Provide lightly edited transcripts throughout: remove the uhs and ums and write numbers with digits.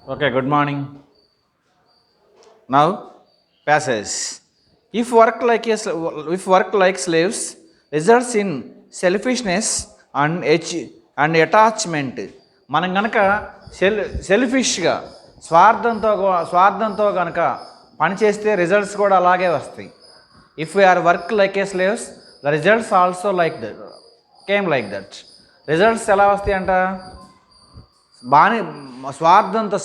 Okay, good morning. Now, passage. If work like slaves results in selfishness and attachment, మనం గనక సెల్ఫిష్గా స్వార్థంతో గనక పనిచేస్తే రిజల్ట్స్ కూడా అలాగే వస్తాయి. If we are work like a slaves the results also like that came like that. Results ఎలా వస్తాయి అంట, బాగానే స్వార్థంతో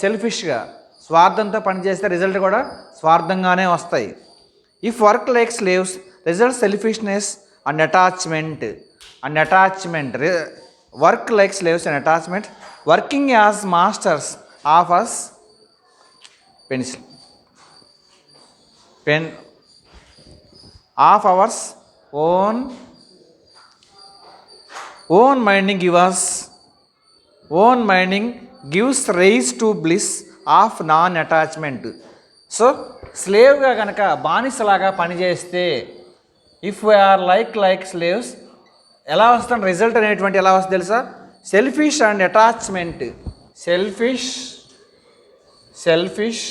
పనిచేస్తే రిజల్ట్ కూడా స్వార్థంగానే వస్తాయి. If work like slaves result selfishness and attachment work like slaves and attachment working as masters of us pen of ours own minding gives rise to bliss of non attachment. So స్లేవ్గా కనుక బానిసలాగా పనిచేస్తే if we are like slaves ఎలా వస్తుంది result అనేటువంటి ఎలా వస్తుంది తెలుసా? Selfish and attachment. Selfish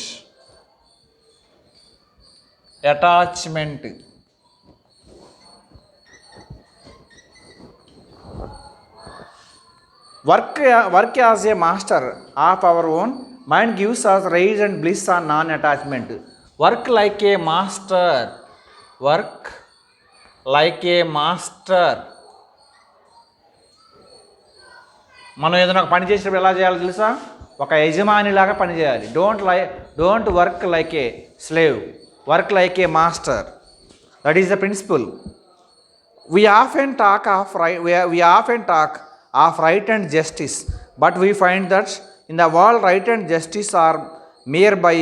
attachment. Work as a master of our own mind gives us rise and bliss on non attachment. Work like a master. మనం ఏదైనా ఒక పని చేసినప్పుడు ఎలా చేయాలో తెలుసా? ఒక యజమానిలాగా పనిచేయాలి. Don't work like a slave, work like a master. That is the principle. We often talk of right and justice, but we find that in the world right and justice are mere by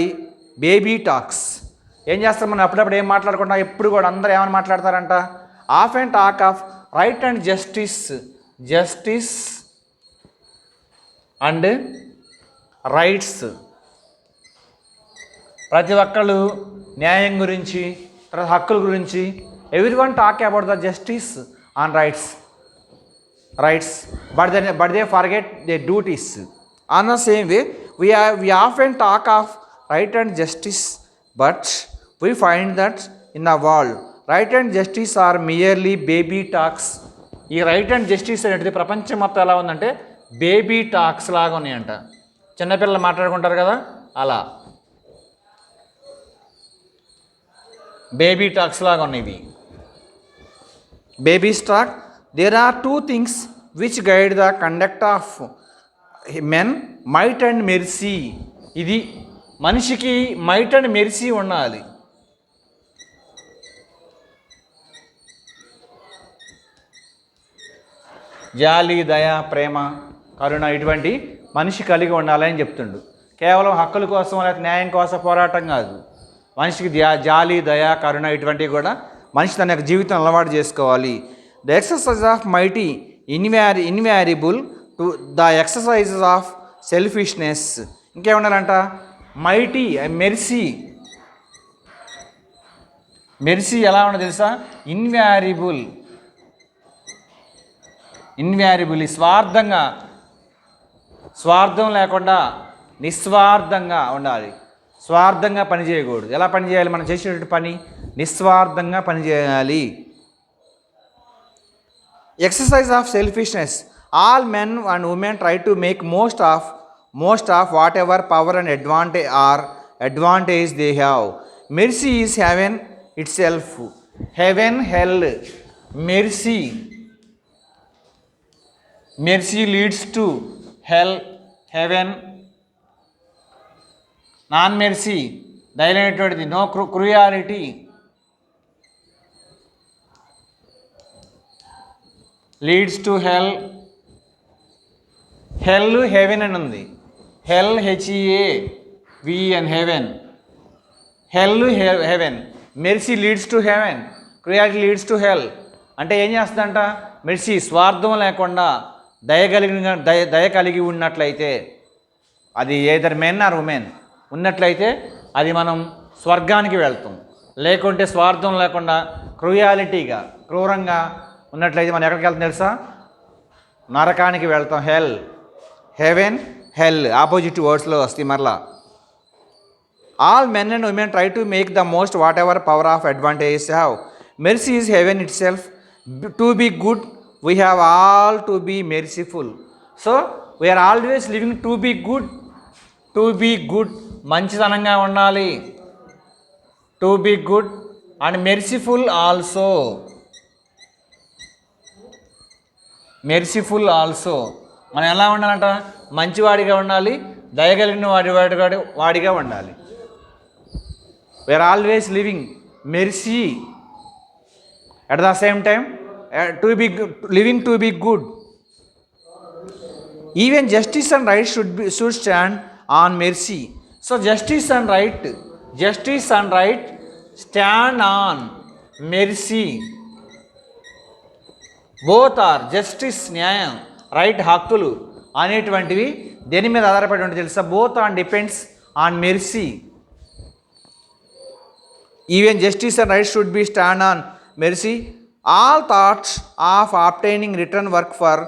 baby talks. ఏం చేస్తాం మనం అప్పుడప్పుడు ఏం మాట్లాడుకుంటాం? ఎప్పుడు కూడా అందరూ ఏమని మాట్లాడతారంట? Often talk of right and justice and rights. ప్రతి ఒక్కళ్ళు న్యాయం గురించి, తర్వాత హక్కుల గురించి, everyone talk about the justice and rights, but they forget their duties. On the same way, we often talk of right and justice, but we find that in the world right and justice are merely baby talks. ఈ right and justice అనేది ప్రపంచం మొత్తం ఎలా ఉందంటే baby talks లాగా ఉన్నాయంట. చిన్నపిల్లలు మాట్లాడుకుంటారు కదా, అలా బేబీ టాక్స్ లాగా ఉన్నాయి. Baby's talk. There are two things which guide the conduct of men, might and mercy. ఇది మనిషికి మైట్ అండ్ మెర్సీ ఉండాలి. జాలి, దయ, ప్రేమ, కరుణ ఇటువంటి మనిషి కలిగి ఉండాలని చెప్తుండు. కేవలం హక్కుల కోసం లేకపోతే న్యాయం కోసం పోరాటం కాదు. మనిషికి జాలి, దయ, కరుణ ఇటువంటివి కూడా మనిషి తన యొక్క జీవితం అలవాటు చేసుకోవాలి. The exercise of mighty invariable to the exercises of selfishness. ఇంకేమన్నారంట? మైటీ మెర్సీ ఎలా ఉండదు తెలుసా? ఇన్వారియబుల్ స్వార్థం లేకుండా నిస్వార్థంగా ఉండాలి. స్వార్థంగా పని చేయకూడదు. ఎలా పని చేయాలి? మనం చేసేటువంటి పని నిస్వార్థంగా పనిచేయాలి. Exercise of selfishness. All men and women try to make most of whatever power and advantage they have. Mercy is heaven itself. Heaven, hell. Mercy leads to hell. Heaven. Non mercy దయలేనటువంటిది. No cruelty. Leads to hell. Heaven అని ఉంది. Hell HEAVEN heaven. Heaven. Mercy leads to heaven. Cruelty leads to hell. అంటే ఏం చేస్తుందంట? Mercy స్వార్థం లేకుండా దయ కలిగి ఉన్నట్లయితే, అది ఏదర్ మెన్ ఆర్ ఉమెన్ ఉన్నట్లయితే అది మనం స్వర్గానికి వెళ్తాం. లేకుంటే స్వార్థం లేకుండా క్రూరంగా ఉన్నట్లయితే మనం ఎక్కడికి వెళ్తాం తెలుసా? నరకానికి వెళ్తాం. హెల్. హెవెన్, హెల్ ఆపోజిట్ వర్డ్స్లో వస్తాయి మరలా. All men and women try to make the most whatever power of advantages have. Mercy is heaven itself. To be good we have all to be merciful. So we are always living to be good. To be good మంచితనంగా ఉండాలి. To be good and merciful also. Merciful also. మనం ఎలా ఉండాలంట? మంచివాడిగా ఉండాలి, దయగలిగిన వాడిగా ఉండాలి. We are always living mercy at the same time to be living to be good. Even justice and right should stand on mercy. So justice and right stand on mercy. Both are justice న్యాయం, right హక్కులు అనేటువంటివి దేని మీద ఆధారపడి ఉంటుంది తెలుసా? Both on depends on mercy. Even justice and right should be stand on mercy. All thoughts of obtaining return work for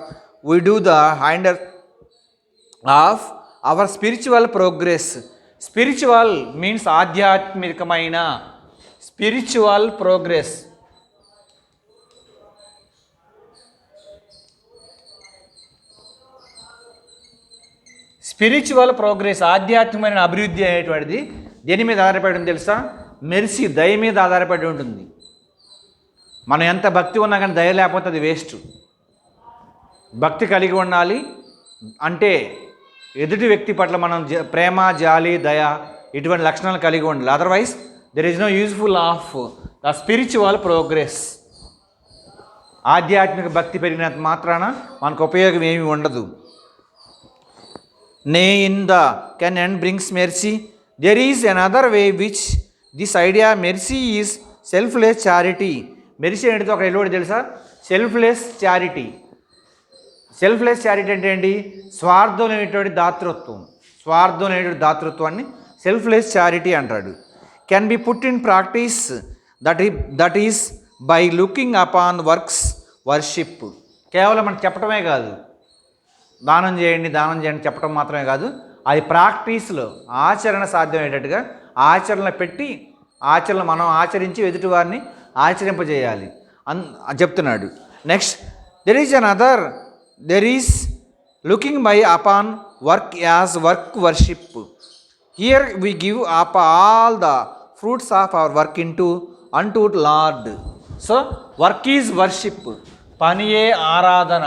we do the hinder of our spiritual progress. Spiritual means ఆధ్యాత్మికమైన spiritual progress. Spiritual progress ఆధ్యాత్మికమైన అభివృద్ధి అనేటువంటిది దేని మీద ఆధారపడి ఉంది తెలుసా? Mercy, దయ మీద ఆధారపడి ఉంటుంది. మనం ఎంత భక్తి ఉన్నా కానీ దయ లేకపోతే అది వేస్ట్. భక్తి కలిగి ఉండాలి అంటే ఎదుటి వ్యక్తి పట్ల మనం ప్రేమ, జాలి, దయ ఇటువంటి లక్షణాలు కలిగి ఉండాలి. Otherwise there is no useful of the spiritual progress. ఆధ్యాత్మిక భక్తి పెరిగినంత మాత్రాన మనకు ఉపయోగం ఏమీ ఉండదు. Nay, in the can end brings mercy. There is another way which this idea mercy is selfless charity. Mercy అనేది ఒక ఎల్లుడు తెలుసా? Selfless charity. సెల్ఫ్లెస్ చారిటీ అంటే ఏంటి? స్వార్థం లేనటువంటి దాతృత్వం. స్వార్థం లేనటువంటి దాతృత్వాన్ని సెల్ఫ్లెస్ చారిటీ అంటాడు. Can be put in practice that is by looking upon works worship. కేవలం మనం చెప్పటమే కాదు, దానం చేయండి చెప్పడం మాత్రమే కాదు, అది ప్రాక్టీస్లో ఆచరణ సాధ్యమయ్యేటట్టుగా ఆచరణ పెట్టి మనం ఆచరించి ఎదుటి వారిని ఆచరింపజేయాలి చెప్తున్నాడు. Next, there is looking by upon work as work worship. Here we give up all the fruits of our work అంటూ lord. So work is worship, పనియే ఆరాధన.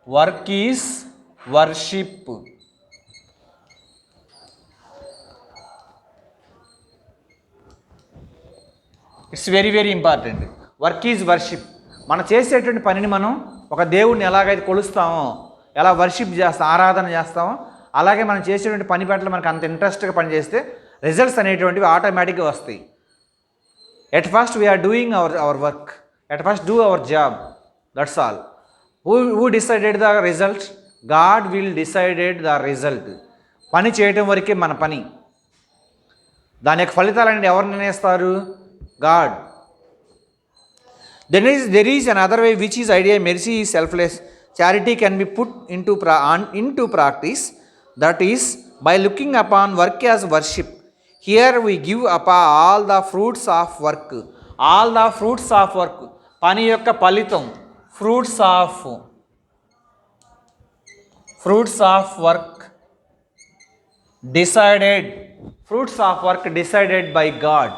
Work is worship. It's very very important. Work is worship. మనం చేసేటువంటి పనిని మనం ఒక దేవుడిని ఎలాగైతే కొలుస్తామో, ఎలా వర్షిప్ చేస్తాం, ఆరాధన చేస్తామో, అలాగే మనం చేసేటువంటి పని పట్ల మనకు అంత ఇంట్రెస్ట్గా పనిచేస్తే రిజల్ట్స్ అనేటువంటివి ఆటోమేటిక్గా వస్తాయి. At first we are doing our work, at first do our job, that's all. Who decided the result? God will decided the result. పని చేయటం వరకే మన పని. దాని యొక్క ఫలితాలన్నీ ఎవరు నిర్ణయిస్తారు? God. There is another way which is idea mercy is selfless. Charity can be put into practice, that is by looking upon work as worship. Here we give up all the fruits of work. All the fruits of work. పని యొక్క ఫలితం, fruits of work decided by God.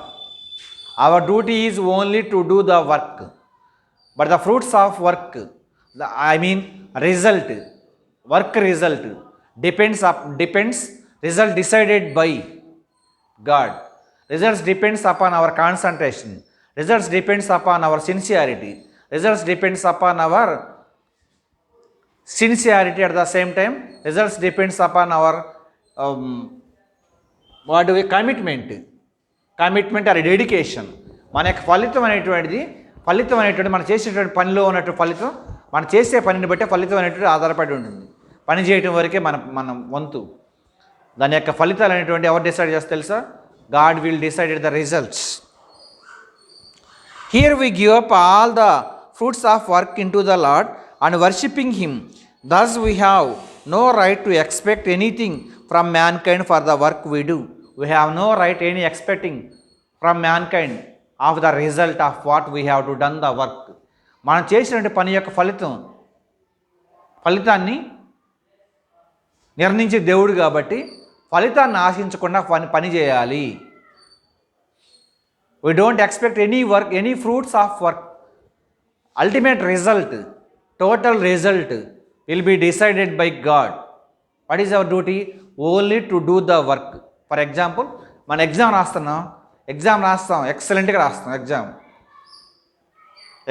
Our duty is only to do the work, but the fruits of work, result depends result decided by God. Results depends upon our concentration. Results depends upon our sincerity. Results depends upon our sincerity. At the same time, results depends upon our commitment or dedication. మన యొక్క ఫలితం అనేటువంటిది మనం చేసేటువంటి పనిలో ఉన్నటువంటి ఫలితం, మనం చేసే పనిని బట్టి ఫలితం అనేటువంటి ఆధారపడి ఉంటుంది. పని చేయటం వరకే మన వంతు. దాని యొక్క ఫలితాలు అనేటువంటి ఎవరు డిసైడ్ చేస్తే తెలుసా? God will decided the results. Here we give up all the fruits of work into the Lord and worshipping Him. Thus we have no right to expect anything from mankind for the work we do. We have no right any expecting from mankind of the result of what we have to done the work. మనం చేసినటువంటి పని యొక్క ఫలితాన్ని నిర్ణయించే దేవుడు కాబట్టి ఫలితాన్ని ఆశించకుండా పని చేయాలి. We don't expect any work, any fruits of work. Ultimate result, total result will be decided by God. What is our duty? Only to do the work. For example, మన ఎగ్జామ్ రాస్తాం ఎక్సలెంట్గా రాస్తాం.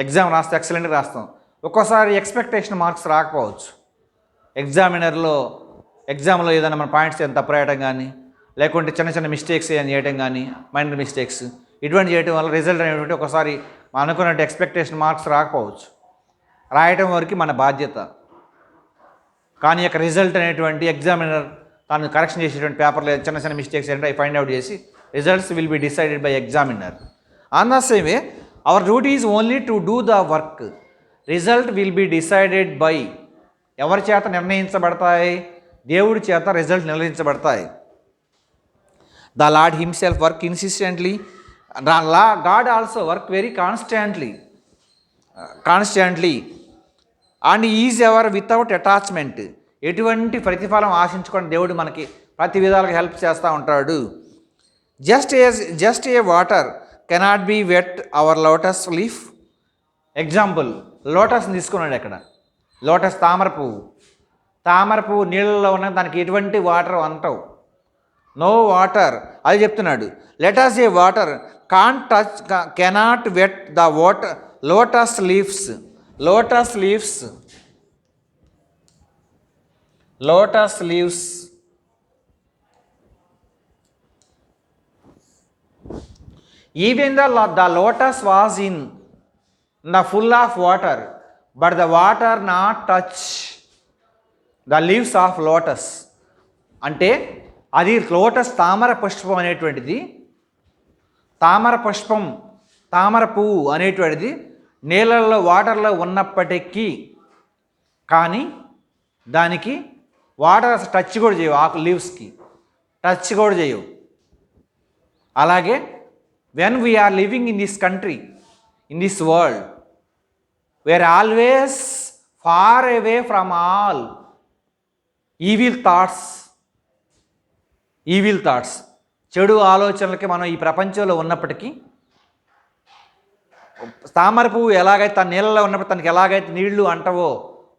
ఎగ్జామ్ రాస్తే ఎక్సలెంట్గా రాస్తాం. ఒక్కోసారి expectation marks రాకపోవచ్చు. ఎగ్జామ్లో ఏదైనా మన పాయింట్స్ ఏదైనా తప్పు రాయడం కానీ, లేకుంటే చిన్న మిస్టేక్స్ ఏమైనా చేయడం కానీ, మైనర్ మిస్టేక్స్ ఇటువంటి చేయడం వల్ల రిజల్ట్ అనేటువంటి ఒకసారి మనం అనుకున్నట్టు ఎక్స్పెక్టేషన్ మార్క్స్ రాకపోవచ్చు. రాయటం వరకు మన బాధ్యత. కానీ యొక్క రిజల్ట్ అనేటువంటి ఎగ్జామినర్ తాను కరెక్షన్ చేసేటువంటి పేపర్లో చిన్న మిస్టేక్స్ ఏంటంటే అవి ఫైండ్ అవుట్ చేసి results will be decided by examiner. On the same way our duty is only to do the work. Result will be decided by, ఎవరి చేత నిర్ణయించబడతాయి? దేవుడి చేత రిజల్ట్ నిర్ణయించబడతాయి. The lord himself work insistently, god also work very constantly and is ever without attachment. ఎటువంటి ప్రతిఫలం ఆశించుకొని దేవుడు మనకి ప్రతి విధాలుగా హెల్ప్ చేస్తూ ఉంటాడు. Just a water cannot be wet our lotus leaf. Example, లోటస్ని తీసుకున్నాడు. ఎక్కడ లోటస్ తామర పువ్వు నీళ్ళలో ఉన్న దానికి ఎటువంటి వాటర్ అంటవు, నో వాటర్. అది చెప్తున్నాడు. Let us a water can't touch cannot wet the water lotus leaves. Even the lotus was in the full of water, but the water not touch the leaves of lotus. అంటే అది lotus తామర పుష్పం అనేటువంటిది, తామర పువ్వు అనేటువంటిది నీళ్ళల్లో వాటర్లో ఉన్నప్పటికీ కానీ దానికి వాటర్ టచ్ కూడా చేయవు, ఆకు లీవ్స్కి టచ్ కూడా చేయవు. అలాగే when we are living in this country, in this world, we are always far away from all evil thoughts. చెడు ఆలోచనలకి మనం ఈ ప్రపంచంలో ఉన్నప్పటికీ తామర పువ్వు ఎలాగైతే తన నీళ్ళలో ఉన్నప్పుడు తనకి ఎలాగైతే నీళ్లు అంటవో,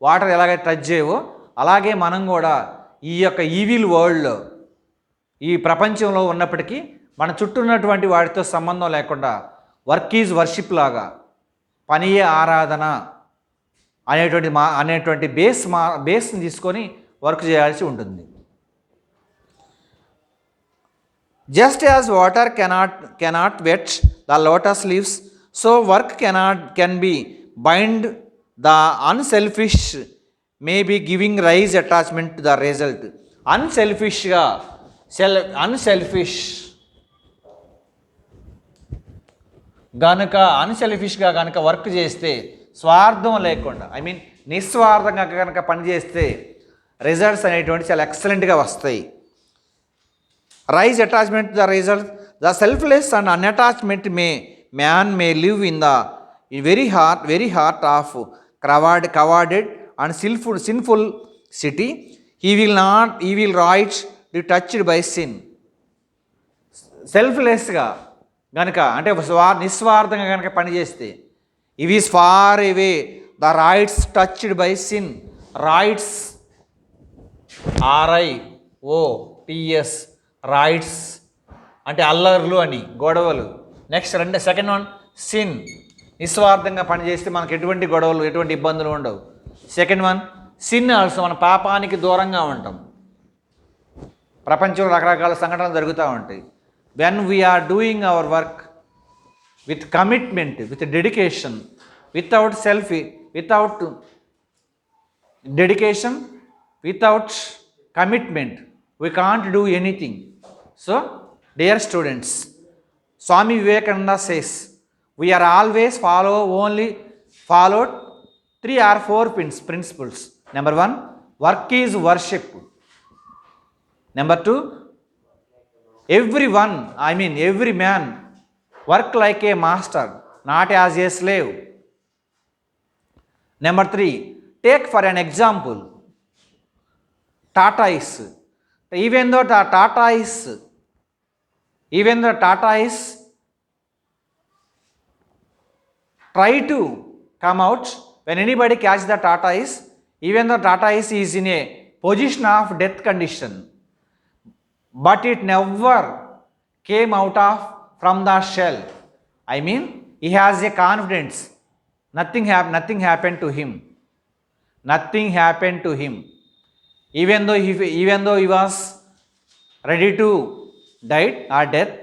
వాటర్ ఎలాగైతే టచ్ చేయవో, అలాగే మనం కూడా ఈ యొక్క ఈవిల్ వరల్డ్లో ఈ ప్రపంచంలో ఉన్నప్పటికీ మన చుట్టూ ఉన్నటువంటి వాటితో సంబంధం లేకుండా వర్క్ ఈజ్ వర్షిప్ లాగా, పనియే ఆరాధన అనేటువంటి బేస్ని తీసుకొని వర్క్ చేయాల్సి ఉంటుంది. Just as water cannot wet the lotus leaves, so work can be bind the unselfish may be giving rise attachment to the result. అన్సెల్ఫిష్గా కనుక వర్క్ చేస్తే, స్వార్థం లేకుండా నిస్వార్థంగా కనుక పనిచేస్తే రిజల్ట్స్ అనేటువంటి చాలా ఎక్సలెంట్గా వస్తాయి. Rise attachment to the result, the selfless and unattachment man may live in the very heart of crowded and sinful city. He will right the touched by sin. సెల్ఫ్లెస్గా కనుక అంటే నిస్వార్థంగా కనుక పనిచేస్తే, ఇవి is far away the rights touched by sin. రైట్స్ RIOTS rights అంటే అల్లర్లు అని, గొడవలు. Next second one sin. నిస్వార్థంగా పనిచేస్తే మనకు ఎటువంటి గొడవలు, ఎటువంటి ఇబ్బందులు ఉండవు. సెకండ్ వన్ సిన్ ఆల్సో, మన పాపానికి దూరంగా ఉంటాం. ప్రపంచంలో రకరకాల సంఘటనలు జరుగుతూ ఉంటాయి. when we are doing our work with commitment, with dedication, without dedication, without commitment, we can't do anything. So dear students, Swami Vivekananda says we are always followed 3 or 4 principles. Number 1, work is worship. Number 2, everyone, I mean every man work like a master, not as a slave. Number 3, take for an example, tortoise. Even though the tortoise try to come out, when anybody catch the tortoise, even though tortoise is in a position of death condition, but it never came out of from the shell. I mean, he has a confidence. Nothing happened to him. Nothing happened to him. Even though he was ready to die or death,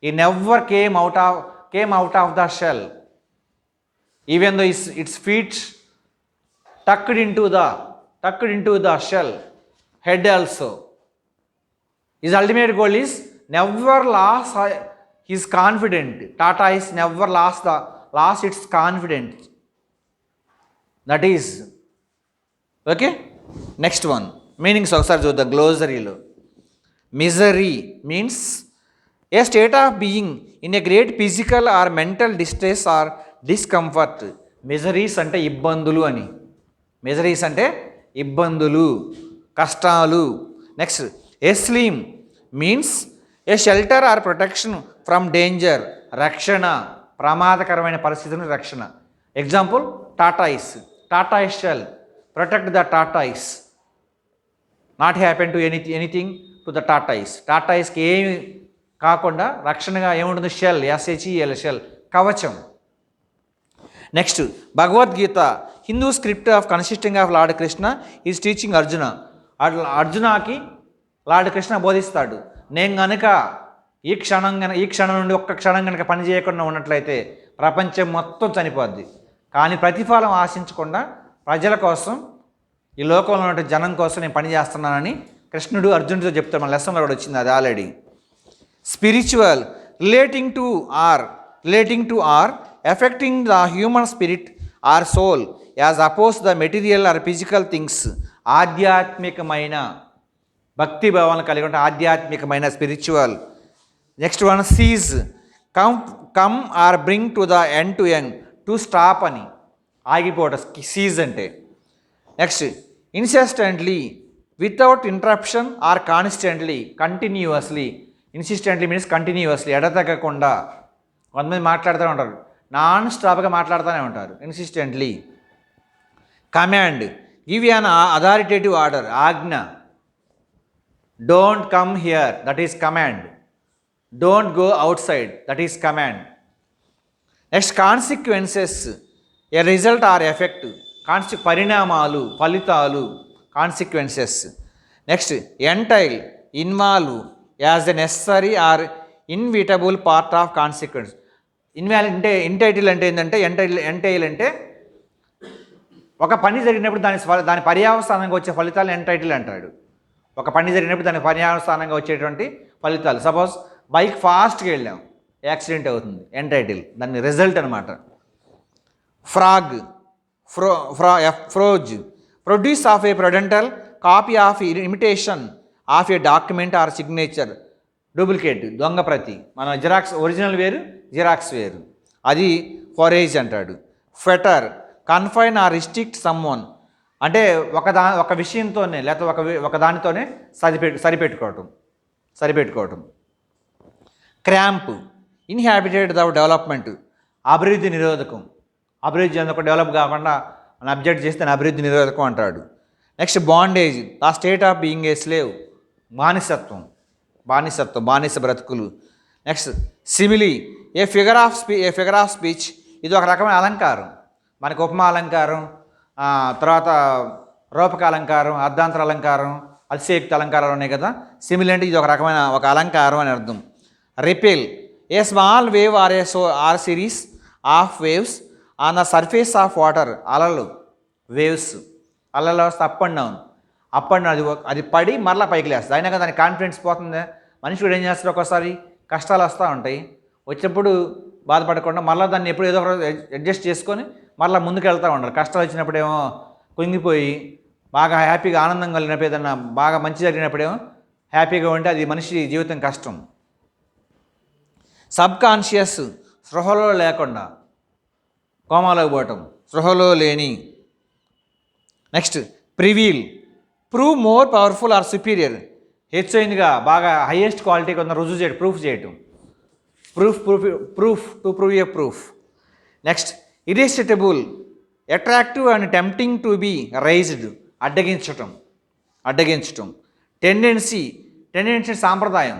he never came out of the shell. Even though its feet tucked into the shell, head also. His ultimate goal is never lost his confidence. Tortoise never lost its confidence. That is okay. Next one, meanings ఒకసారి చూద్దాం గ్లోసరీలో. Misery means a state of being in a great physical or mental distress or discomfort. Miseries అంటే ఇబ్బందులు అని. Miseries అంటే ఇబ్బందులు, కష్టాలు. Next, asylum means a shelter or protection from danger, రక్షణ, ప్రమాదకరమైన పరిస్థితుల రక్షణ. Example, tortoise shell, protect the tortoise, not happen to anything to the tortoise. టాటాయిస్కి ఏమి కాకుండా రక్షణగా ఏముంటుంది? షెల్, SHEL, షెల్, కవచం. Next, Bhagavad Gita Hindu script of consisting of lord Krishna is teaching Arjuna. అర్జునాకి లార్డ్ కృష్ణ బోధిస్తాడు, నేను కనుక ఈ క్షణం నుండి ఒక్క క్షణం కనుక పని చేయకుండా ఉన్నట్లయితే ప్రపంచం మొత్తం చనిపోద్ది. కానీ ప్రతిఫలం ఆశించకుండా ప్రజల కోసం, ఈ లోకంలో ఉన్న జనం కోసం నేను పని చేస్తున్నానని కృష్ణుడు అర్జునుడితో చెప్తాడు. మన లెసన్లో కూడా వచ్చింది అది already. Spiritual relating to or affecting the human spirit or soul as oppose the material or physical things. ఆధ్యాత్మికమైన భక్తి భావాలను కలిగి ఉంటే ఆధ్యాత్మికమైన spiritual. Next one, cease come or bring to the end to end, to stop అని, ఆగిపోవడం cease అంటే. Next, insistently without interruption or constantly, continuously. Insistently means continuously, ఎడతెగకుండా. కొంతమంది మాట్లాడుతూ ఉంటారు, నాన్ స్టాప్గా మాట్లాడుతూనే ఉంటారు. Insistently. Command, give an authoritative order, ఆజ్ఞ. Don't come here, that is command. Don't go outside, that is command. Next, consequences a result or effect, పరిణామాలు, ఫలితాలు, consequences. Next, entail involve as a necessary or inevitable part of consequence. Entitle అంటే ఏంటంటే, entail అంటే ఒక పని జరిగినప్పుడు దాని పర్యవసానంగా వచ్చే ఫలితాలు ఎంటైటిల్ అంటాడు. ఒక పని జరిగినప్పుడు దాని పర్యవసానంగా వచ్చేటువంటి ఫలితాలు. సపోజ్ బైక్ ఫాస్ట్గా వెళ్ళాం, యాక్సిడెంట్ అవుతుంది, ఎంటైటిల్, దాన్ని రిజల్ట్ అనమాట. Forge produce of a fraudulent copy of imitation of a document or signature. Duplicate, దొంగ ప్రతి. మన జిరాక్స్ ఒరిజినల్ వేరు, జిరాక్స్ వేరు, అది ఫోరేజ్ అంటాడు. ఫెటర్ కన్ఫైన్ ఆర్ రిస్ట్రిక్ట్ సమ్వన్, అంటే ఒక విషయంతోనే లేకపోతే ఒక దానితోనే సరిపెట్టుకోవటం. క్రాంప్ ఇన్హాబిటెడ్ ద డెవలప్మెంట్, అభివృద్ధి నిరోధకం. అభివృద్ధి చెందక డెవలప్ కాకుండా మనం అబ్జెక్ట్ చేస్తే అభివృద్ధి నిరోధకం అంటాడు. Next, bondage the state of being a slave, బానిస బ్రతుకులు. Next, simile A figure of speech, ఇది ఒక రకమైన అలంకారం. మనకు ఉపమా అలంకారం, తర్వాత రూపక అలంకారం, అర్ధాంతర అలంకారం, అతిశయోక్తి అలంకారాలు ఉన్నాయి కదా. సిమిలీ అంటే ఇది ఒక రకమైన ఒక అలంకారం అని అర్థం. Ripple a small wave or series of waves on the surface of water. అలలు, వేవ్స్, అలలో అప్ అండ్ డౌన్ అది పడి మరలా పైకి లేస్తుంది. అయినా కదా దానికి కాన్ఫిడెన్స్ పోతుంది. మనిషి కూడా ఏం చేస్తారు, ఒక్కోసారి కష్టాలు వస్తూ ఉంటాయి, వచ్చినప్పుడు బాధపడకుండా మళ్ళీ దాన్ని ఎప్పుడు ఏదో ఒక అడ్జస్ట్ చేసుకొని మళ్ళీ ముందుకు వెళ్తూ ఉండాలి. కష్టాలు వచ్చినప్పుడు ఏమో కుంగిపోయి బాగా హ్యాపీగా ఆనందం కలిగినప్పుడు, ఏదన్నా బాగా మంచి జరిగినప్పుడేమో హ్యాపీగా ఉంటే అది మనిషి జీవితం కష్టం. సబ్ కాన్షియస్ స్పృహలో లేకుండా కోమాలోకి పోవటం, స్పృహలో లేని. Next prevail prove more powerful or superior, హెచ్చైందిగా బాగా హైయెస్ట్ క్వాలిటీ కొంత రుజువు చేయడం, ప్రూఫ్ చేయటం. Proof to prove a proof. Next irresistible attractive and tempting to be raised, అడ్డగించటం. టెండెన్సీ సాంప్రదాయం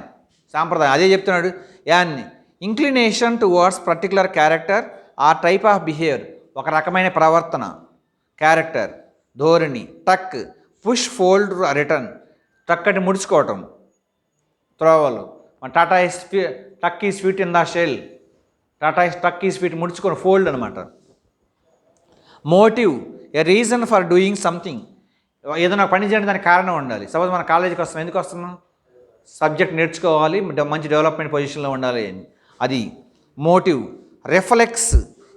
అదే చెప్తున్నాడు. An inclination towards particular character or type of behaviour, ఒక రకమైన ప్రవర్తన, క్యారెక్టర్, ధోరణి. టక్ పుష్ ఫోల్డ్ రిటర్న్, టక్కటి ముడుచుకోవటం, త్రోవలు. టక్ ఈ స్వీట్ ఇన్ ద షెల్, టక్ ఈ స్వీట్ ముడుచుకొని ఫోల్డ్ అనమాట. Motive a reason for doing something, ఏదైనా పని చేయడానికి దానికి కారణం ఉండాలి. సపోజ్ మన కాలేజీకి వస్తున్నాం, ఎందుకు వస్తున్నాం? సబ్జెక్ట్ నేర్చుకోవాలి, మంచి డెవలప్మెంట్ పొజిషన్లో ఉండాలి అని, అది motive. Reflex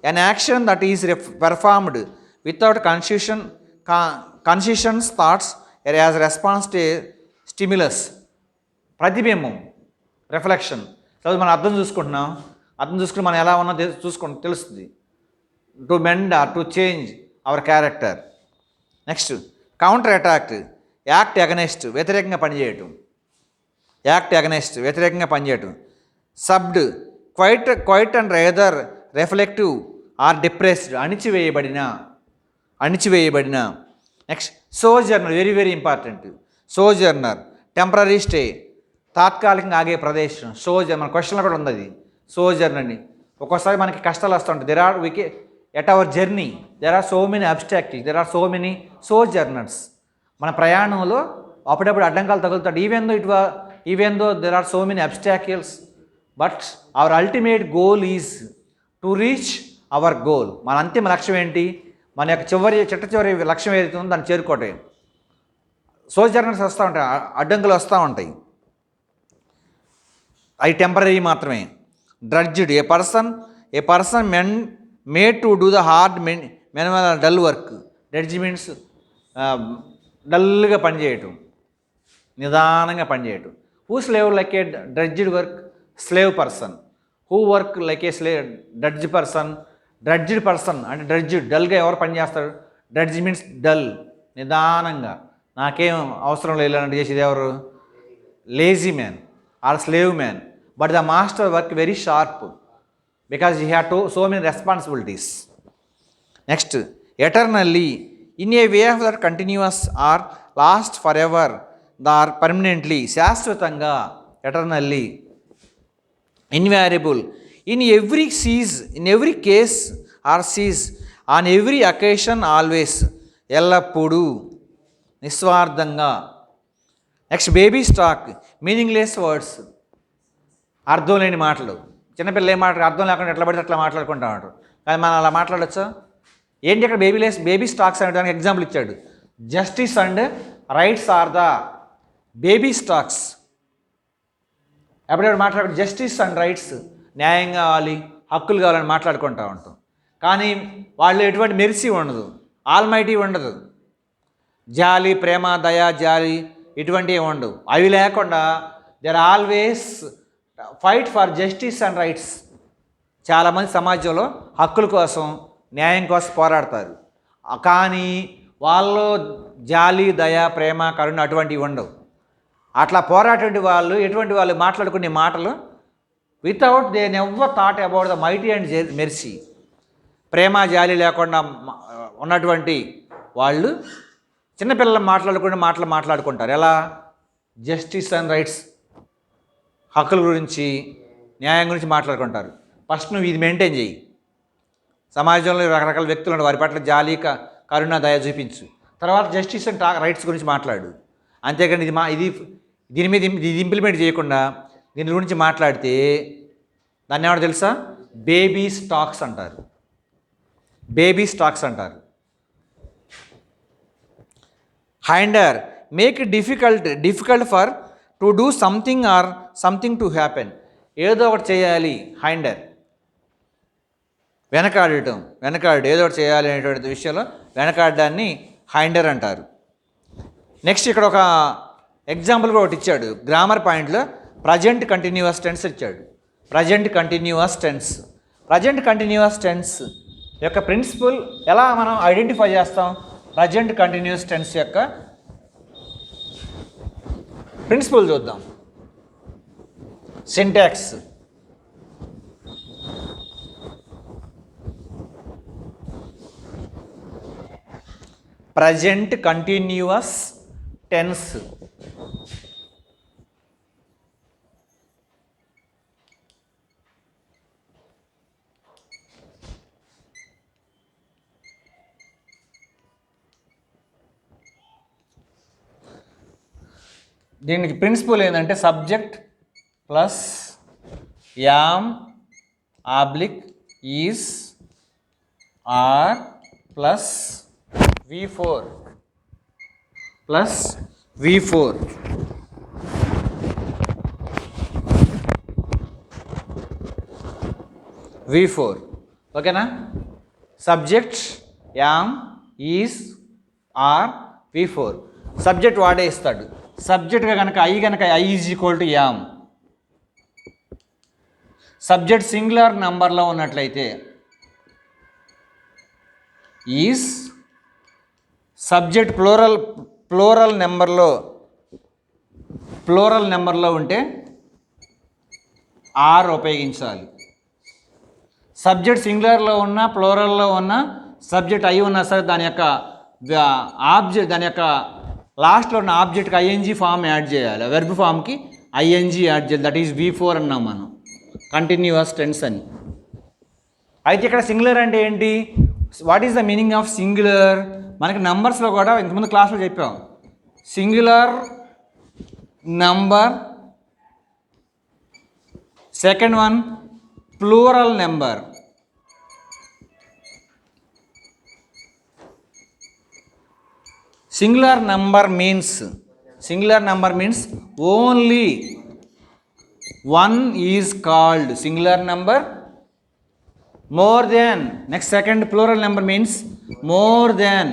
an action that is performed without conscious thoughts as response to a stimulus. ప్రతిబింబం, రిఫ్లెక్షన్. సపోజ్ మనం అర్థం చూసుకుని మనం ఎలా ఉన్నా తెలుస్తుంది. To mend or to change our character. Next counter attack act against, వ్యతిరేకంగా పనిచేయటం. Subdued quiet and rather reflective or depressed, అణిచివేయబడిన. Next sojourner, very very important. Sojourner temporary stay, తాత్కాలికంగా ఆగే ప్రదేశం. మన క్వశ్చన్లో కూడా ఉంది అది, సోజర్నర్ అని. ఒక్కోసారి మనకి కష్టాలు వస్తుంటాయి. At our journey there are so many obstacles, there are so many sojourners. మన ప్రయాణంలో అప్పుడప్పుడు అడ్డంకాలు తగులుతాడు. Even though there are so many obstacles, but our ultimate goal is to reach our goal. మన అంతిమ లక్ష్యం ఏంటి? మన యొక్క చివరి లక్ష్యం ఏదైతే ఉందో దాన్ని చేరుకోవటం. సోజర్నర్స్ వస్తూ ఉంటాయి, అడ్డంకులు వస్తూ ఉంటాయి, అవి టెంపరీ మాత్రమే. Drudged a person made to do the hard dull work. Drudge means డల్గా పనిచేయటం, నిదానంగా పనిచేయటం. Who slave like a drudged work, slave person. Who work like a drudged person అంటే డ్రడ్జ్డ్, డల్గా ఎవరు పనిచేస్తారు? డ్రడ్జ్ మీన్స్ డల్, నిదానంగా, నాకేం అవసరం లేదంటే చేసేది ఎవరు? Lazy man or slave man. But the master work very sharp because he had so many responsibilities. Next eternally in a way of that continues or last for ever or permanently, శాశ్వతంగా. Eternally invariable in every case or cease on every occasion always, ఎల్లప్పుడూ, నిస్వార్థంగా. Next baby talk meaningless words, అర్థం లేని మాటలు. చిన్నపిల్లలు ఏం మాట్లాడు, అర్థం లేకుండా ఎట్లా పడితే అట్లా మాట్లాడుకుంటా ఉంటారు. కానీ మనం అలా మాట్లాడచ్చా? ఏంటి ఇక్కడ బేబీ స్టాక్స్ అనేదానికి ఎగ్జాంపుల్ ఇచ్చాడు. Justice and rights are the baby stocks. ఎప్పుడెప్పుడు మాట్లాడు జస్టిస్ అండ్ రైట్స్, న్యాయం కావాలి, హక్కులు కావాలని మాట్లాడుకుంటూ ఉంటాం. కానీ వాళ్ళు ఎటువంటి మెర్సీ ఉండదు, ఆల్మైటీ ఉండదు, జాలి, ప్రేమ, దయ, జాలి ఇటువంటివి ఉండవు. అవి లేకుండా there always fight for justice and rights. చాలామంది సమాజంలో హక్కుల కోసం, న్యాయం కోసం పోరాడతారు. కానీ వాళ్ళు జాలి, దయ, ప్రేమ, కరుణ అటువంటివి ఉండవు. అట్లా ఎటువంటి వాళ్ళు మాట్లాడుకునే మాటలు without they never thought about the mighty and mercy. ప్రేమ, జాలి లేకుండా ఉన్నటువంటి వాళ్ళు చిన్నపిల్లలు మాట్లాడుకునే మాట్లాడుకుంటారు. ఎలా? జస్టిస్ అండ్ రైట్స్, హక్కుల గురించి, న్యాయం గురించి మాట్లాడుకుంటారు. ఫస్ట్ నువ్వు ఇది మెయింటైన్ చేయి. సమాజంలో రకరకాల వ్యక్తులు ఉన్నారు, వారి పట్ల జాలి, కరుణ, దయ చూపించు. తర్వాత జస్టిస్ అండ్ రైట్స్ గురించి మాట్లాడు. అంతేకాని దీని మీద ఇది ఇంప్లిమెంట్ చేయకుండా దీని గురించి మాట్లాడితే దాన్ని ఏమన్నా తెలుసా? బేబీ స్టాక్స్ అంటారు. Hinder make it difficult for to do something or something to happen. ఏదో ఒకటి చేయాలి. హైండర్ వెనకాడటం, ఏదో ఒకటి చేయాలి అనేటువంటి విషయంలో వెనకాడడాన్ని హైండర్ అంటారు. నెక్స్ట్ ఇక్కడ ఒక ఎగ్జాంపుల్ కూడా ఒకటి ఇచ్చాడు గ్రామర్ పాయింట్లో. ప్రజెంట్ కంటిన్యూస్ టెన్స్ ఇచ్చాడు. Present continuous tense. Present continuous tense యొక్క ప్రిన్సిపల్ ఎలా మనం ఐడెంటిఫై చేస్తాం? ప్రజెంట్ కంటిన్యూస్ టెన్స్ యొక్క ప్రిన్సిపల్ చూద్దాం. సింటాక్స్. Present continuous tense. దీనికి ప్రిన్సిపల్ ఏంటంటే subject plus am oblique is are plus V4 plus V4. V4 ఓకేనా? Subject am is are V4. Subject వాడే ఇస్తాడు. సబ్జెక్ట్గా కనుక I is equal to am. Subject singular నంబర్లో ఉన్నట్లయితే ఈజ్. సబ్జెక్ట్ ప్లోరల్ నెంబర్లో ఉంటే ఆర్ ఉపయోగించాలి. సబ్జెక్ట్ సింగులర్లో ఉన్న ప్లోరల్లో ఉన్న సబ్జెక్ట్ అయి ఉన్నా సరే దాని యొక్క లాస్ట్లో ఉన్న ఆబ్జెక్ట్కి ఐఎన్జీ ఫామ్ యాడ్ చేయాలి. వెర్బ్ ఫామ్కి ఐఎన్జీ యాడ్ చేయాలి. దట్ ఈజ్ V4 అన్నాం మనం కంటిన్యూస్ టెన్స్ అని. అయితే ఇక్కడ సింగులర్ అంటే ఏంటి? What is the meaning of singular? మనకి నంబర్స్లో కూడా ఇంతకుముందు క్లాస్లో చెప్పాం. Singular number, second one plural number. Singular number means only one is called singular number. More than, next second plural number means more than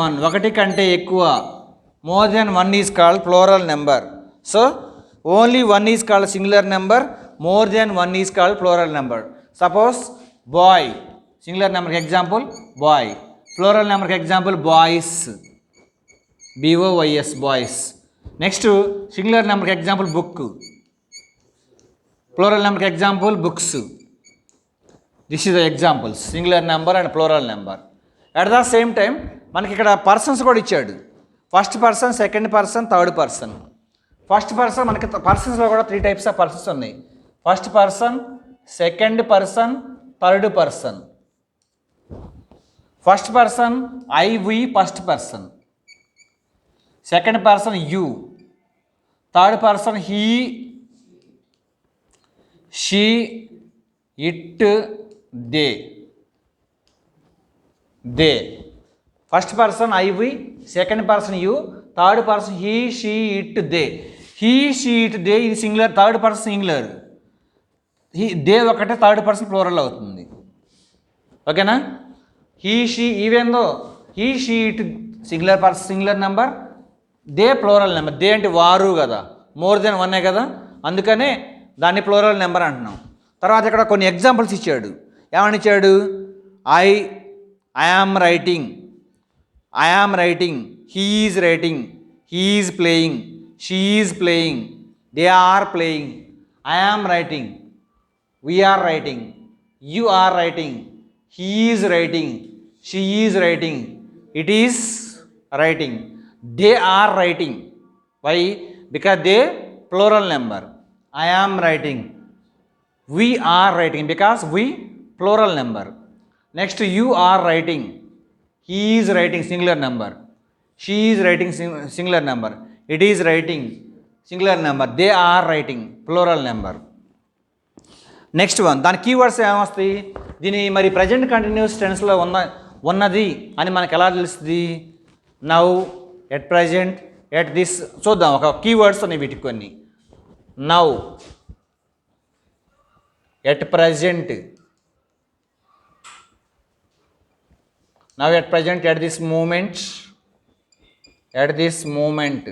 one, ఒకటి కంటే ఎక్కువ. More than one is called plural number. So only one is called singular number, more than one is called plural number. Suppose boy, singular number example boy. Plural number example boys, BOYS boys. Next singular number example book. Plural number example books. This is the examples, singular number and plural number. At the same time మనకి ఇక్కడ persons కూడా ఇచ్చాడు. First person, second person, third person. First person మనకి పర్సన్స్లో కూడా 3 types of persons ఉన్నాయి. First person, second person, third person. First person I we first person, second person you, third person he, she, it, they. First person I we, second person you, third person he, she, it, they. He, she, it, they ఇది singular, third person singular. They ఒకటే third person plural అవుతుంది. ఓకేనా? He, she, even though he, she, it singular number, they plural number. They అంటే వారు కదా, more than వన్నే కదా, అందుకనే దాన్ని ప్లూరల్ నెంబర్ అంటున్నాం. తర్వాత ఇక్కడ కొన్ని ఎగ్జాంపుల్స్ ఇచ్చాడు. ఏమని ఇచ్చాడు? I am writing, he is writing, he is playing, she is playing, they are playing. I am writing, we are writing, you are writing, he is writing, she is writing, it is writing, they are writing. Why? Because they plural number. I am writing, we are writing because we plural number. Next, you are writing, he is writing singular number, she is writing singular number, it is writing singular number, they are writing plural number. Next one, దాని keywords ఏమొస్తాయి? దీని మరి present continuous టెన్స్లో ఉన్నది అని మనకు ఎలా తెలుస్తుంది? Now, at present, at this. చూద్దాం, ఒక కీవర్డ్స్ ఉన్నాయి వీటికి కొన్ని. Now, at present, now at present, at this moment, at this moment,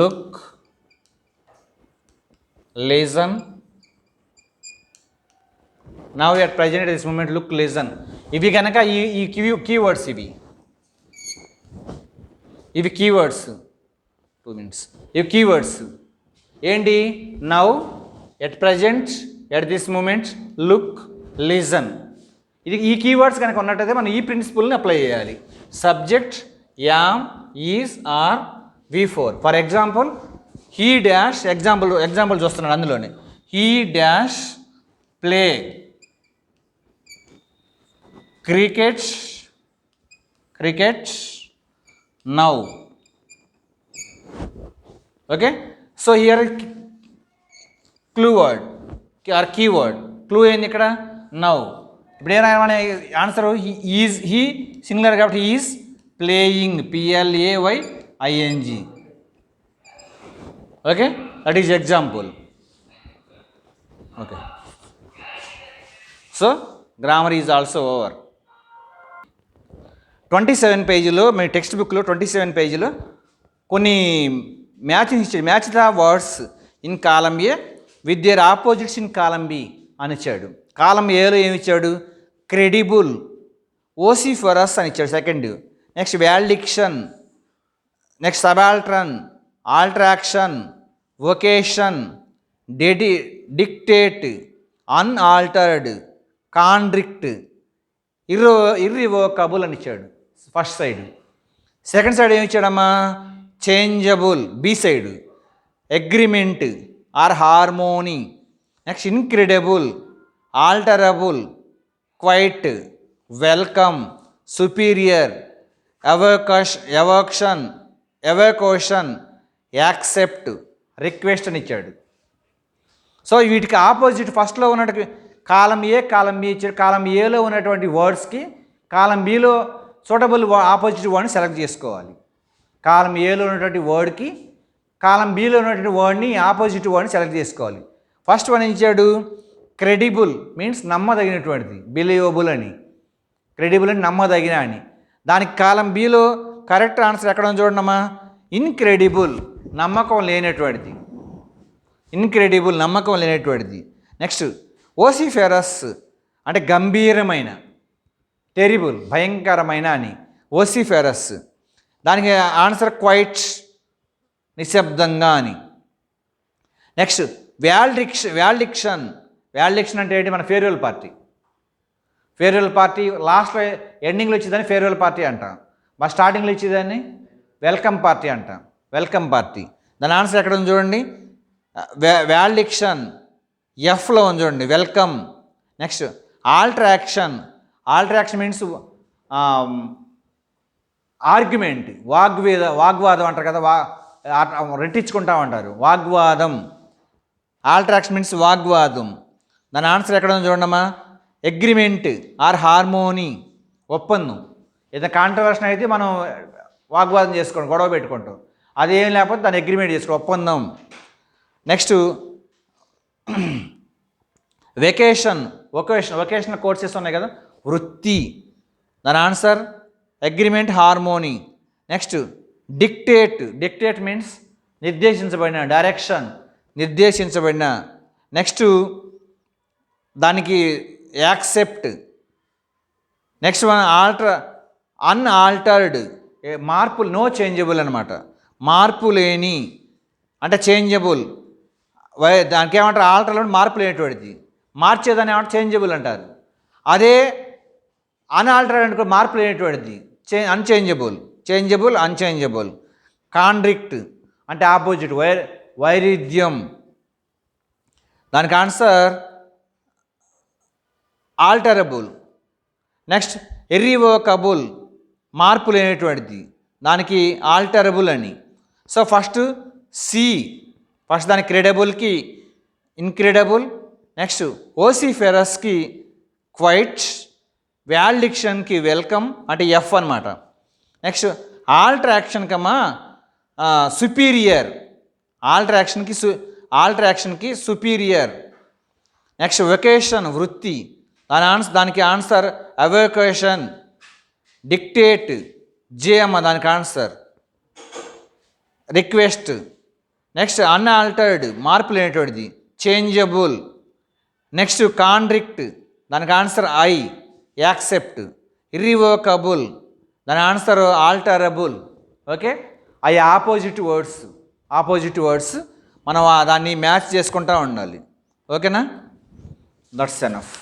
look, listen. Now at present at this moment, look, listen. ఇవి కనుక ఈ కీవర్డ్స్, ఇవి కీవర్డ్స్. 2 minutes. ఇవి కీవర్డ్స్ ఏంటి? Now, at present, at this moment, look, listen. ఈ keywords కనుక ఉన్నట్టయితే మనం ఈ ప్రిన్సిపల్ని అప్లై చేయాలి. Subject am, is, are, V4. For example, he dash, example చూస్తున్నాడు అందులోనే. He dash play cricket now. Okay, so here clue word or keyword. Clue ఏంది ఇక్కడ? నౌ. ఇప్పుడు ఏమైనా ఆన్సర్ హీ సింగులర్ కాబట్టి is playing, PLAYING. Okay, that is example. Okay, so grammar is also over. 27 పేజీలో మీ text బుక్లో 27 పేజీలో కొన్ని matching ఇచ్చాడు. Match the words in column A with their opposites in column B అని ఇచ్చాడు. కాలం ఏలో ఏమి ఇచ్చాడు? క్రెడిబుల్, ఓసిఫరస్ అని ఇచ్చాడు second. Next valediction, next subaltern, altercation, vocation, dictate, unaltered, contradict, irrevocable అని ఇచ్చాడు ఫస్ట్ సైడ్. సెకండ్ సైడ్ ఏమి ఇచ్చాడమ్మా? Changeable, B side. Agreement or harmony. Next incredible, alterable, quiet, welcome, superior, evocation, accept, request అని ఇచ్చాడు. So వీటికి opposite ఫస్ట్లో ఉన్నట్టు కాలం ఏ, కాలం B ఇచ్చాడు. కాలం ఏలో ఉన్నటువంటి వర్డ్స్కి కాలం బిలో సూటబుల్ ఆపోజిట్ వర్డ్ని సెలెక్ట్ చేసుకోవాలి. కాలం ఏలో ఉన్నటువంటి వర్డ్కి కాలం బిలో ఉన్నటువంటి వర్డ్ని ఆపోజిట్ వర్డ్ని సెలెక్ట్ చేసుకోవాలి. ఫస్ట్ వన్ ఇచ్చాడు క్రెడిబుల్, మీన్స్ నమ్మదగినటువంటిది, బిలీవబుల్ అని. క్రెడిబుల్ అని నమ్మదగిన అని. దానికి కాలం బిలో కరెక్ట్ ఆన్సర్ ఎక్కడ చూడమ్మా? ఇన్క్రెడిబుల్, నమ్మకం లేనటువంటిది. ఇన్క్రెడిబుల్, నమ్మకం లేనటువంటిది. నెక్స్ట్ ఓసిఫెరస్ అంటే గంభీరమైన, టెరిబుల్, భయంకరమైన అని. ఓసిఫెరస్. దానికి ఆన్సర్ క్వైట్, నిశ్శబ్దంగా అని. నెక్స్ట్ వాల్డిక్షన్ అంటే ఏంటి? మన ఫేర్వెల్ పార్టీ లాస్ట్లో ఎండింగ్లో ఇచ్చేదాన్ని ఫేర్వెల్ పార్టీ అంటాం. మా స్టార్టింగ్లో ఇచ్చేదాన్ని వెల్కమ్ పార్టీ అంటాం. Welcome party. దాని ఆన్సర్ ఎక్కడ ఉంది చూడండి? వాల్డిక్షన్ ఎఫ్లో ఉంది చూడండి, వెల్కమ్. నెక్స్ట్ ఆల్ట్రాక్షన్ మీన్స్ ఆర్గ్యుమెంట్, వాగ్వాదం అంటారు కదా, రెట్టించుకుంటా ఉంటారు, వాగ్వాదం. ఆల్ట్రాక్షన్ మీన్స్ వాగ్వాదం. దాని ఆన్సర్ ఎక్కడ ఉంది చూడమ్మా? అగ్రిమెంట్ ఆర్ హార్మోనీ, ఒప్పందం. ఏదైనా కాంట్రవర్షన్ అయితే మనం వాగ్వాదం చేసుకోండి, గొడవ పెట్టుకుంటాం. అదేం లేకపోతే దాన్ని అగ్రిమెంట్ చేసుకో, ఒప్పందం. నెక్స్ట్ వొకేషనల్ కోర్సెస్ ఉన్నాయి కదా, వృత్తి. దాని answer agreement, harmony. Next dictate means నిర్దేశించబడిన, డైరెక్షన్, నిర్దేశించబడిన. నెక్స్ట్ దానికి యాక్సెప్ట్. నెక్స్ట్ వన్ అన్ఆల్టర్డ్, మార్పు, నో చేంజబుల్ అనమాట. మార్పు లేని అంటే చేంజబుల్. దానికి ఏమంటారు? ఆల్టర్లో మార్పు లేనటువంటిది. మార్చేదాన్ని ఏమంటారు? చేంజబుల్ అంటారు. అదే అన్ఆల్టర్డ్ అనుకో మార్పు లేనటువంటిది, అన్చేంజబుల్. కాండ్రిక్ట్ అంటే ఆపోజిట్, వైరుధ్యం. దానికి ఆన్సర్ ఆల్టరబుల్. నెక్స్ట్ ఇర్రివోకబుల్, మార్పు లేనటువంటిది, దానికి ఆల్టరబుల్ అని. సో ఫస్ట్ దానికి క్రెడిబుల్కి ఇన్క్రెడిబుల్. నెక్స్ట్ ఓసిఫెరస్కి క్వైట్, వాల్డిక్షన్కి వెల్కమ్ అంటే ఎఫ్ అనమాట. నెక్స్ట్ ఆల్ట్రాక్షన్కమ్మా సుపీరియర్, ఆల్ట్రాక్షన్కి సుపీరియర్. నెక్స్ట్ వొకేషన్, వృత్తి. దానికి ఆన్సర్ అవోకేషన్. డిక్టేట్ జే అమ్మ దానికి ఆన్సర్. రిక్వెస్ట్. నెక్స్ట్ అన్ఆల్టర్డ్ మార్పు లేనటువంటిది చేంజబుల్. నెక్స్ట్ కాంట్రిక్ట్ దానికి ఆన్సర్ ఐ యాక్సెప్ట్. ఇర్రివోకబుల్ దాని ఆన్సర్ ఆల్టరబుల్. ఓకే, అవి ఆపోజిట్ వర్డ్స్ మనం దాన్ని మ్యాచ్ చేసుకుంటూ ఉండాలి. ఓకేనా, దట్స్ ఎనఫ్.